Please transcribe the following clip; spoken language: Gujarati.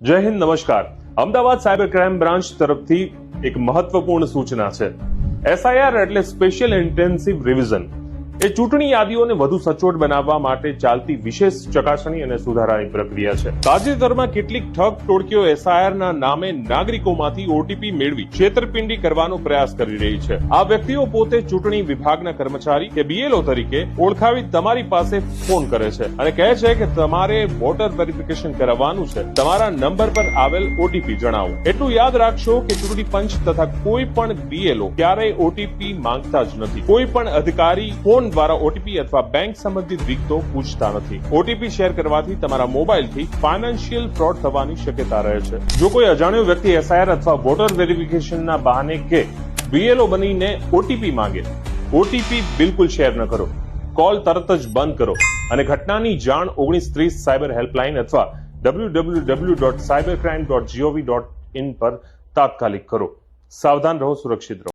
જય હિન્દ, નમસ્કાર. અમદાવાદ સાયબર ક્રાઇમ બ્રાન્ચ તરફથી એક મહત્વપૂર્ણ સૂચના છે. એસઆઈઆર એટલે સ્પેશિયલ ઇન્ટેન્સિવ રિવિઝન. એ ચૂંટણી યાદીઓને વધુ સચોટ બનાવવા માટે ચાલતી વિશેષ ચકાસણી અને સુધારાની પ્રક્રિયા છે. તાજેતરમાં કેટલીક ઠગ ટોળકીઓ એસઆઈઆર ના નામે નાગરિકોમાંથી ઓટીપી મેળવી છેતરપિંડી કરવાનો પ્રયાસ કરી રહી છે. આ વ્યક્તિઓ પોતે ચૂંટણી વિભાગના કર્મચારી કે બીએલઓ તરીકે ઓળખાવી તમારી પાસે ફોન કરે છે અને કહે છે કે તમારે વોટર વેરિફિકેશન કરાવવાનું છે. તમારા નંબર પર આવેલ ઓટીપી જણાવો. એટલું યાદ રાખશો કે ચૂંટણી પંચ તથા કોઈ પણ બીએલઓ ક્યારેય ઓટીપી માંગતા જ નથી. કોઈ પણ અધિકારી ફોન દ્વારા ઓટીપી અથવા બેંક સંબંધિત વિગતો પૂછતા નથી. ઓટીપી શેર કરવાથી તમારા મોબાઈલથી ફાઇનાન્શિયલ ફ્રોડ થવાની શક્યતા રહે છે. જો કોઈ અજાણ્યો વ્યક્તિ એસઆઈઆર અથવા વોટર વેરિફિકેશનના બહાને કે બીએલઓ બનીને ઓટીપી માંગે, ઓટીપી બિલકુલ શેર ન કરો. કોલ તરત જ બંધ કરો અને ઘટનાની જાણ 1930 સાયબર હેલ્પલાઇન અથવા www.cybercrime.gov.in પર તાત્કાલિક કરો. સાવધાન રહો, સુરક્ષિત રહો.